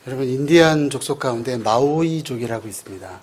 여러분, 인디안 족속 가운데 마오이족이라고 있습니다.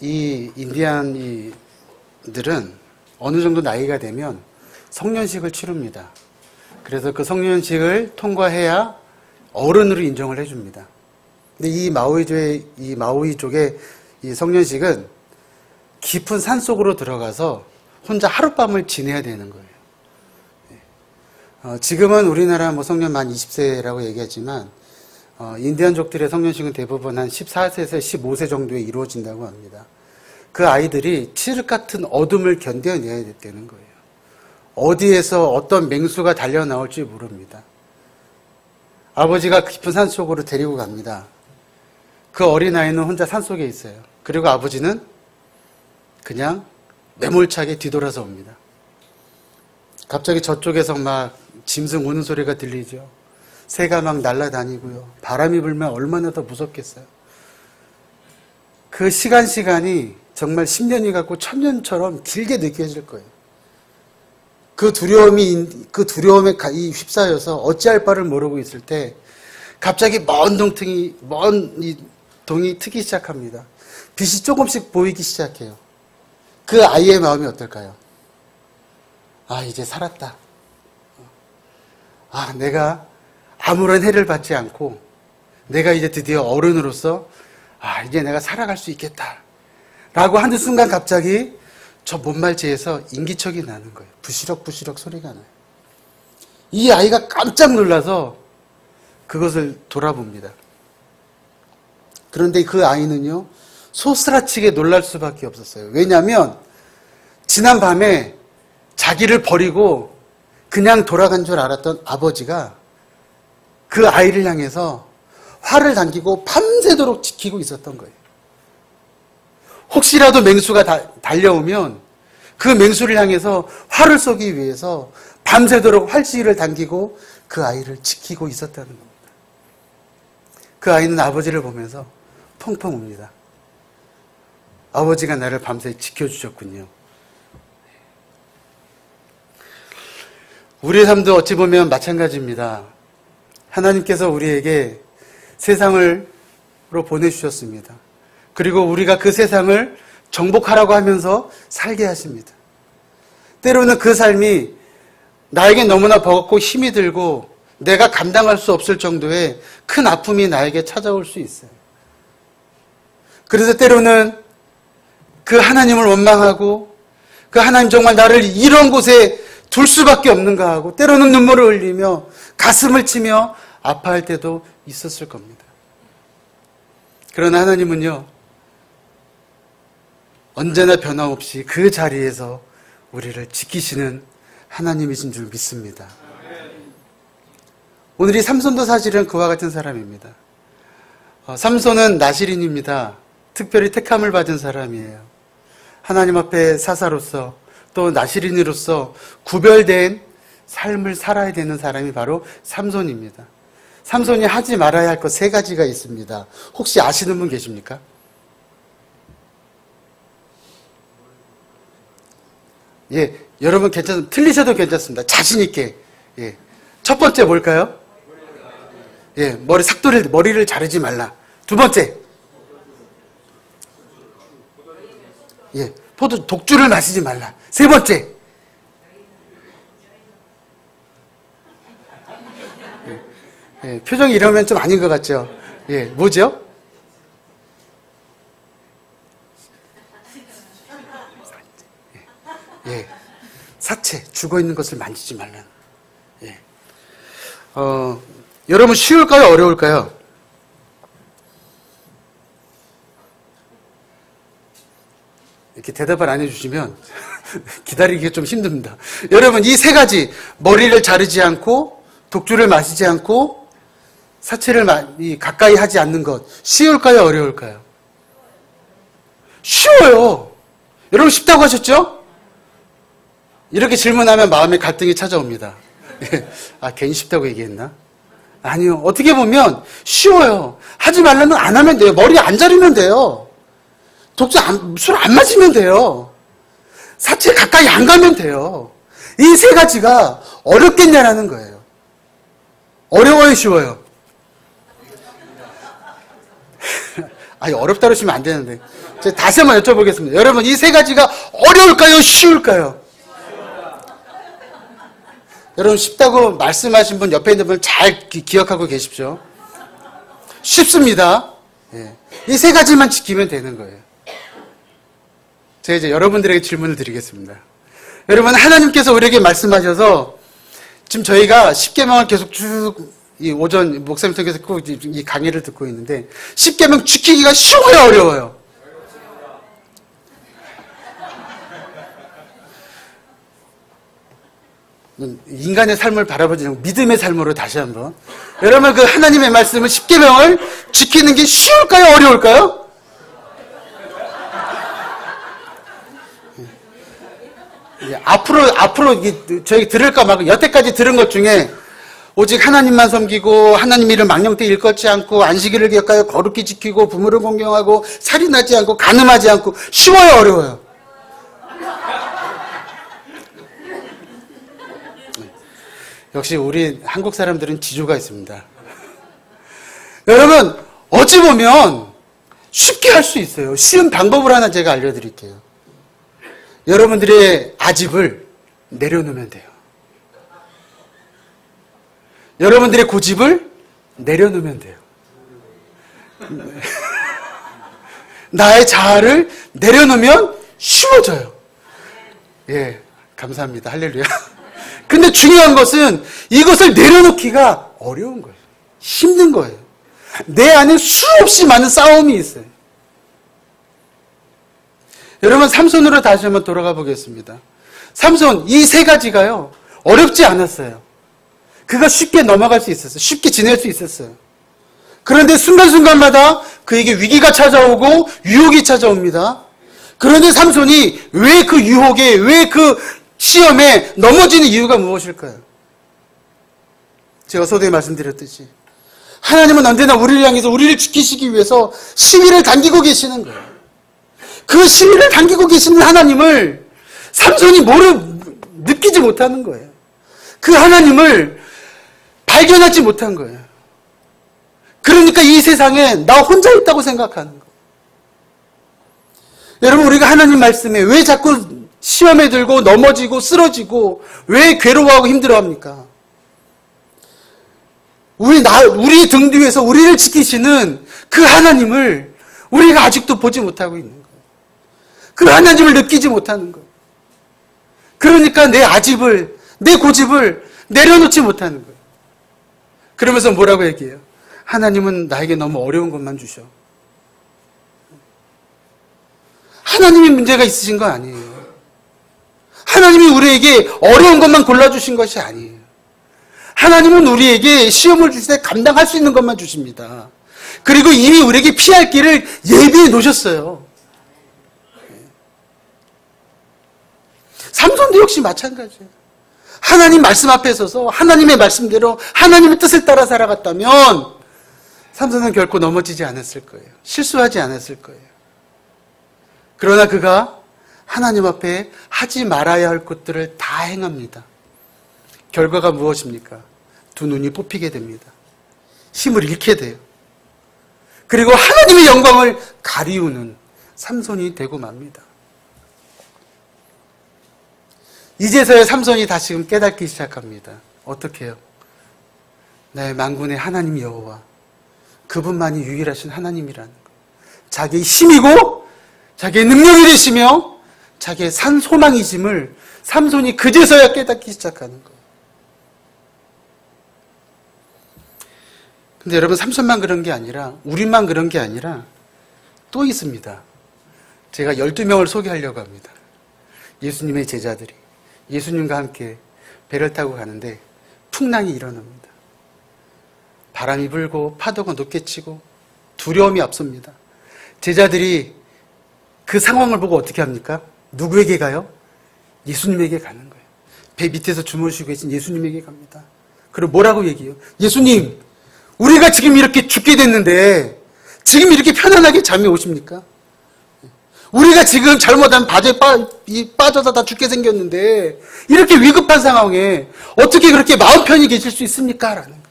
이 인디안들은 어느 정도 나이가 되면 성년식을 치릅니다. 그래서 그 성년식을 통과해야 어른으로 인정을 해줍니다. 근데 이 마오이족의 이 성년식은 깊은 산 속으로 들어가서 혼자 하룻밤을 지내야 되는 거예요. 지금은 우리나라 성년 만 20세라고 얘기하지만 인디안족들의 성년식은 대부분 한 14세에서 15세 정도에 이루어진다고 합니다. 그 아이들이 칠흑 같은 어둠을 견뎌내야 되는 거예요. 어디에서 어떤 맹수가 달려 나올지 모릅니다. 아버지가 깊은 산 속으로 데리고 갑니다. 그 어린아이는 혼자 산 속에 있어요. 그리고 아버지는 그냥 매몰차게 뒤돌아서 옵니다. 갑자기 저쪽에서 막 짐승 우는 소리가 들리죠. 새가 막 날아다니고요. 바람이 불면 얼마나 더 무섭겠어요. 그 시간이 정말 10년이 갖고 1000년처럼 길게 느껴질 거예요. 그 두려움에 휩싸여서 어찌할 바를 모르고 있을 때 갑자기 먼 동이 트기 시작합니다. 빛이 조금씩 보이기 시작해요. 그 아이의 마음이 어떨까요? 아, 이제 살았다. 아, 내가 아무런 해를 받지 않고 내가 이제 드디어 어른으로서 이제 내가 살아갈 수 있겠다 라고 하는 순간 갑자기 저 못말지에서 인기척이 나는 거예요. 부시럭부시럭 소리가 나요. 이 아이가 깜짝 놀라서 그것을 돌아봅니다. 그런데 그 아이는요, 소스라치게 놀랄 수밖에 없었어요. 왜냐하면 지난 밤에 자기를 버리고 그냥 돌아간 줄 알았던 아버지가 그 아이를 향해서 활을 당기고 밤새도록 지키고 있었던 거예요. 혹시라도 맹수가 달려오면 그 맹수를 향해서 활을 쏘기 위해서 밤새도록 활지를 당기고 그 아이를 지키고 있었다는 겁니다. 그 아이는 아버지를 보면서 펑펑 웁니다. 아버지가 나를 밤새 지켜주셨군요. 우리의 삶도 어찌 보면 마찬가지입니다. 하나님께서 우리에게 세상으로 보내주셨습니다. 그리고 우리가 그 세상을 정복하라고 하면서 살게 하십니다. 때로는 그 삶이 나에게 너무나 버겁고 힘이 들고 내가 감당할 수 없을 정도의 큰 아픔이 나에게 찾아올 수 있어요. 그래서 때로는 그 하나님을 원망하고 그 하나님 정말 나를 이런 곳에 둘 수밖에 없는가 하고 때로는 눈물을 흘리며 가슴을 치며 아파할 때도 있었을 겁니다. 그러나 하나님은요, 언제나 변함없이 그 자리에서 우리를 지키시는 하나님이신 줄 믿습니다. 오늘 이 삼손도 사실은 그와 같은 사람입니다. 삼손은 나실인입니다. 특별히 택함을 받은 사람이에요. 하나님 앞에 사사로서 또 나실인으로서 구별된 삶을 살아야 되는 사람이 바로 삼손입니다. 삼손이 하지 말아야 할 것 3가지가 있습니다. 혹시 아시는 분 계십니까? 예, 여러분 틀리셔도 괜찮습니다. 자신있게. 예. 첫 번째 뭘까요? 예, 머리를 자르지 말라. 2번째. 예, 독주를 마시지 말라. 3번째. 예, 표정이 이러면 좀 아닌 것 같죠? 예, 뭐죠? 예, 사체, 죽어있는 것을 만지지 말라는. 예. 여러분 쉬울까요? 어려울까요? 이렇게 대답을 안 해주시면 기다리기가 좀 힘듭니다. 여러분 이 3가지, 머리를 자르지 않고 독주를 마시지 않고 사체를 가까이 하지 않는 것, 쉬울까요? 어려울까요? 쉬워요. 여러분 쉽다고 하셨죠? 이렇게 질문하면 마음에 갈등이 찾아옵니다. 괜히 쉽다고 얘기했나? 아니요. 어떻게 보면 쉬워요. 하지 말라면 안 하면 돼요. 머리 안 자르면 돼요. 독주 술 안 마시면 돼요. 사체 가까이 안 가면 돼요. 이 3가지가 어렵겠냐라는 거예요. 어려워요, 쉬워요? 아니, 어렵다 그러시면 안 되는데. 제가 다시 한번 여쭤보겠습니다. 여러분, 이 세 가지가 어려울까요? 쉬울까요? 여러분, 쉽다고 말씀하신 분, 옆에 있는 분 잘 기억하고 계십시오. 쉽습니다. 예. 이 세 가지만 지키면 되는 거예요. 제가 이제 여러분들에게 질문을 드리겠습니다. 여러분, 하나님께서 우리에게 말씀하셔서 지금 저희가 10계명을 계속 쭉 이 오전 목사님 통해서 이 강의를 듣고 있는데 10계명 지키기가 쉬워요, 어려워요? 인간의 삶을 바라보지 않고 믿음의 삶으로 다시 한번. 여러분, 그 하나님의 말씀을 10계명을 지키는 게 쉬울까요, 어려울까요? 앞으로 저희 들을까 막 여태까지 들은 것 중에 오직 하나님만 섬기고 하나님 이름 망령되 일컫지 않고 안식일을 기억하여 거룩히 지키고 부모를 공경하고 살인하지 않고 간음하지 않고 쉬워요, 어려워요? 역시 우리 한국 사람들은 지조가 있습니다. 여러분, 어찌 보면 쉽게 할 수 있어요. 쉬운 방법을 하나 제가 알려드릴게요. 여러분들의 아집을 내려놓으면 돼요. 여러분들의 고집을 내려놓으면 돼요. 나의 자아를 내려놓으면 쉬워져요. 예, 감사합니다. 할렐루야. 근데 중요한 것은 이것을 내려놓기가 어려운 거예요. 힘든 거예요. 내 안에 수없이 많은 싸움이 있어요. 여러분, 삼손으로 다시 한번 돌아가 보겠습니다. 삼손, 이 세 가지가요, 어렵지 않았어요. 그가 쉽게 넘어갈 수 있었어요. 쉽게 지낼 수 있었어요. 그런데 순간순간마다 그에게 위기가 찾아오고 유혹이 찾아옵니다. 그런데 삼손이 왜 그 유혹에, 왜 그 시험에 넘어지는 이유가 무엇일까요? 제가 서두에 말씀드렸듯이 하나님은 언제나 우리를 향해서 우리를 지키시기 위해서 시위를 당기고 계시는 거예요. 그 시위를 당기고 계시는 하나님을 삼손이 느끼지 못하는 거예요. 그 하나님을 발견하지 못한 거예요. 그러니까 이 세상에 나 혼자 있다고 생각하는 거예요. 여러분, 우리가 하나님 말씀에 왜 자꾸 시험에 들고 넘어지고 쓰러지고 왜 괴로워하고 힘들어합니까? 우리 등 뒤에서 우리를 지키시는 그 하나님을 우리가 아직도 보지 못하고 있는 거예요. 그 하나님을 느끼지 못하는 거예요. 그러니까 내 아집을, 내 고집을 내려놓지 못하는 거예요. 그러면서 뭐라고 얘기해요? 하나님은 나에게 너무 어려운 것만 주셔. 하나님이 문제가 있으신 거 아니에요. 하나님이 우리에게 어려운 것만 골라주신 것이 아니에요. 하나님은 우리에게 시험을 주실 때 감당할 수 있는 것만 주십니다. 그리고 이미 우리에게 피할 길을 예비해 놓으셨어요. 삼손도 역시 마찬가지예요. 하나님 말씀 앞에 서서 하나님의 말씀대로 하나님의 뜻을 따라 살아갔다면 삼손은 결코 넘어지지 않았을 거예요. 실수하지 않았을 거예요. 그러나 그가 하나님 앞에 하지 말아야 할 것들을 다 행합니다. 결과가 무엇입니까? 두 눈이 뽑히게 됩니다. 힘을 잃게 돼요. 그리고 하나님의 영광을 가리우는 삼손이 되고 맙니다. 이제서야 삼손이 다시금 깨닫기 시작합니다. 어떻게 해요? 나의 만군의 하나님 여호와, 그분만이 유일하신 하나님이라는 것. 자기의 힘이고 자기의 능력이 되시며 자기의 산 소망이심을 삼손이 그제서야 깨닫기 시작하는 거예요. 근데 여러분, 삼손만 그런 게 아니라, 우리만 그런 게 아니라 또 있습니다. 제가 12명을 소개하려고 합니다. 예수님의 제자들이 예수님과 함께 배를 타고 가는데 풍랑이 일어납니다. 바람이 불고 파도가 높게 치고 두려움이 앞섭니다. 제자들이 그 상황을 보고 어떻게 합니까? 누구에게 가요? 예수님에게 가는 거예요. 배 밑에서 주무시고 계신 예수님에게 갑니다. 그리고 뭐라고 얘기해요? 예수님, 우리가 지금 이렇게 죽게 됐는데 지금 이렇게 편안하게 잠이 오십니까? 우리가 지금 잘못하면 바다에 빠져서 다 죽게 생겼는데 이렇게 위급한 상황에 어떻게 그렇게 마음 편히 계실 수 있습니까? 라는 거예요.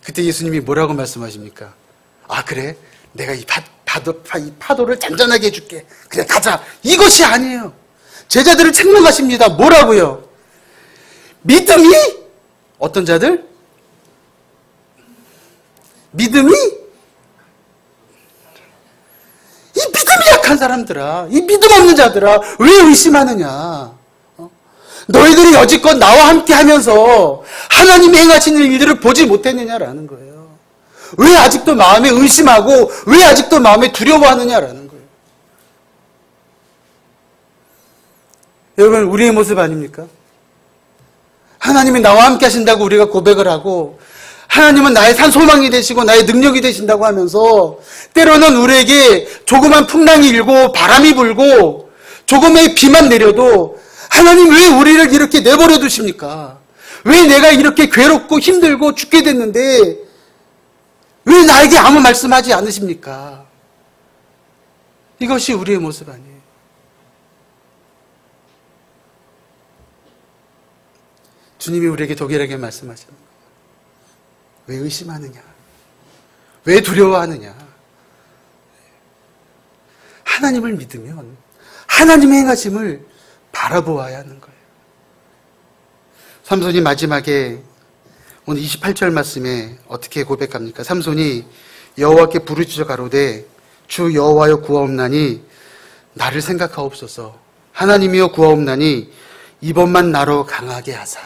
그때 예수님이 뭐라고 말씀하십니까? 아, 그래? 내가 이 파도를 잔잔하게 해줄게. 그래, 가자. 이것이 아니에요. 제자들을 책망하십니다. 뭐라고요? 믿음이? 어떤 자들? 믿음이? 이 믿음이 약한 사람들아, 이 믿음 없는 자들아, 왜 의심하느냐? 너희들이 여지껏 나와 함께 하면서 하나님이 행하시는 일들을 보지 못했느냐라는 거예요. 왜 아직도 마음에 의심하고 왜 아직도 마음에 두려워하느냐라는 거예요. 여러분, 우리의 모습 아닙니까? 하나님이 나와 함께 하신다고 우리가 고백을 하고 하나님은 나의 산 소망이 되시고 나의 능력이 되신다고 하면서 때로는 우리에게 조그만 풍랑이 일고 바람이 불고 조금의 비만 내려도 하나님 왜 우리를 이렇게 내버려 두십니까? 왜 내가 이렇게 괴롭고 힘들고 죽게 됐는데 왜 나에게 아무 말씀하지 않으십니까? 이것이 우리의 모습 아니에요. 주님이 우리에게 동일하게 말씀하시는 거예요. 왜 의심하느냐? 왜 두려워하느냐? 하나님을 믿으면 하나님의 행하심을 바라보아야 하는 거예요. 삼손이 마지막에 오늘 28절 말씀에 어떻게 고백합니까? 삼손이 여호와께 부르짖어 가로되 주 여호와여 구하옵나니 나를 생각하옵소서. 하나님이여 구하옵나니 이번만 나로 강하게 하사.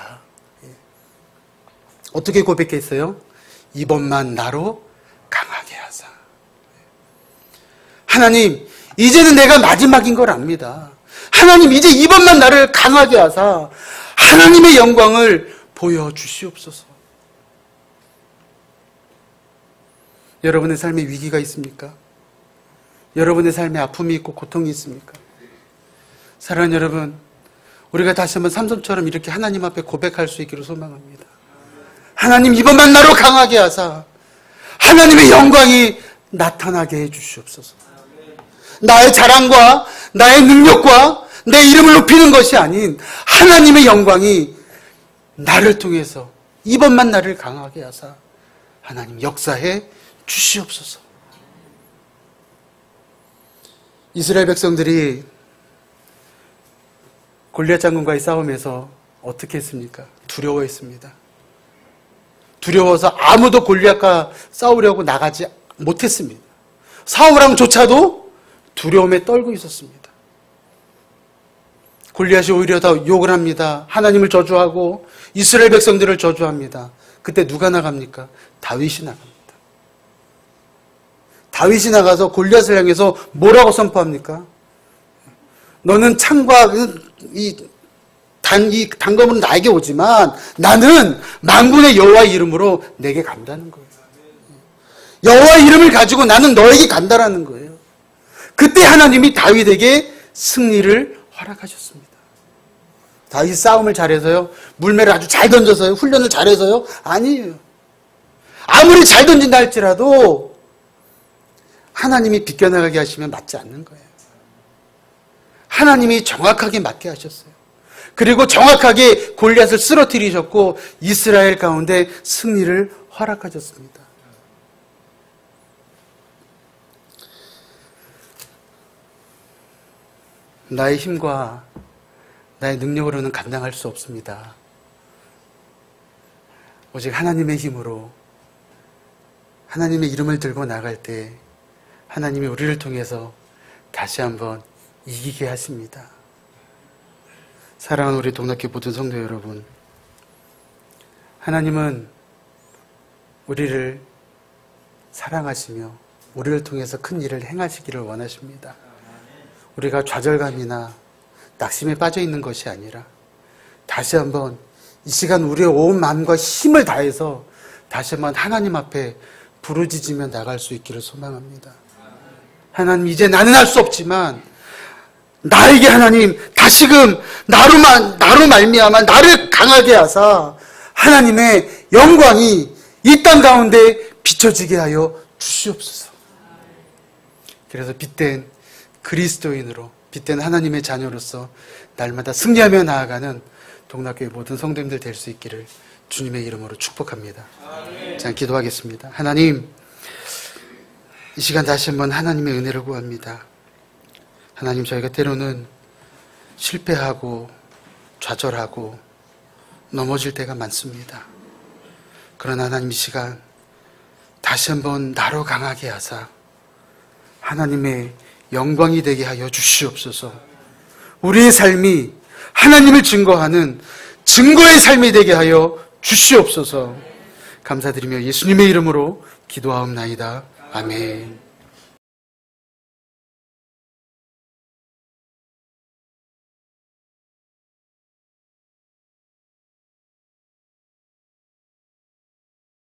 어떻게 고백했어요? 이번만 나로 강하게 하사. 하나님, 이제는 내가 마지막인 걸 압니다. 하나님, 이제 이번만 나를 강하게 하사 하나님의 영광을 보여주시옵소서. 여러분의 삶에 위기가 있습니까? 여러분의 삶에 아픔이 있고 고통이 있습니까? 사랑하는 여러분, 우리가 다시 한번 삼손처럼 이렇게 하나님 앞에 고백할 수 있기를 소망합니다. 하나님, 이번만 나로 강하게 하사 하나님의 영광이 나타나게 해주시옵소서. 나의 자랑과 나의 능력과 내 이름을 높이는 것이 아닌 하나님의 영광이 나를 통해서 이번만 나를 강하게 하사 하나님 역사해 주시옵소서. 이스라엘 백성들이 골리앗 장군과의 싸움에서 어떻게 했습니까? 두려워했습니다. 두려워서 아무도 골리앗과 싸우려고 나가지 못했습니다. 사울왕조차도 두려움에 떨고 있었습니다. 골리앗이 오히려 더 욕을 합니다. 하나님을 저주하고 이스라엘 백성들을 저주합니다. 그때 누가 나갑니까? 다윗이 나갑니다. 다윗이 나가서 골리앗을 향해서 뭐라고 선포합니까? 너는 창과 이 단검은 나에게 오지만 나는 만군의 여호와의 이름으로 내게 간다는 거예요. 여호와의 이름을 가지고 나는 너에게 간다라는 거예요. 그때 하나님이 다윗에게 승리를 허락하셨습니다. 다윗이 싸움을 잘해서요? 물매를 아주 잘 던져서요? 훈련을 잘해서요? 아니에요. 아무리 잘 던진다 할지라도 하나님이 비껴나가게 하시면 맞지 않는 거예요. 하나님이 정확하게 맞게 하셨어요. 그리고 정확하게 골리앗을 쓰러뜨리셨고 이스라엘 가운데 승리를 허락하셨습니다. 나의 힘과 나의 능력으로는 감당할 수 없습니다. 오직 하나님의 힘으로 하나님의 이름을 들고 나갈 때 하나님이 우리를 통해서 다시 한번 이기게 하십니다. 사랑하는 우리 동락교 모든 성도 여러분, 하나님은 우리를 사랑하시며 우리를 통해서 큰 일을 행하시기를 원하십니다. 우리가 좌절감이나 낙심에 빠져 있는 것이 아니라 다시 한번 이 시간 우리의 온 마음과 힘을 다해서 다시 한번 하나님 앞에 부르짖으며 나갈 수 있기를 소망합니다. 하나님, 이제 나는 할 수 없지만 나에게 하나님 다시금 나로 말미암아 나를 강하게 하사 하나님의 영광이 이 땅 가운데 비춰지게 하여 주시옵소서. 그래서 빛된 그리스도인으로 빛된 하나님의 자녀로서 날마다 승리하며 나아가는 동락교회 모든 성도님들 될 수 있기를 주님의 이름으로 축복합니다. 자, 기도하겠습니다. 하나님, 이 시간 다시 한번 하나님의 은혜를 구합니다. 하나님, 저희가 때로는 실패하고 좌절하고 넘어질 때가 많습니다. 그러나 하나님, 이 시간 다시 한번 나로 강하게 하사 하나님의 영광이 되게 하여 주시옵소서. 우리의 삶이 하나님을 증거하는 증거의 삶이 되게 하여 주시옵소서. 감사드리며 예수님의 이름으로 기도하옵나이다. 아멘.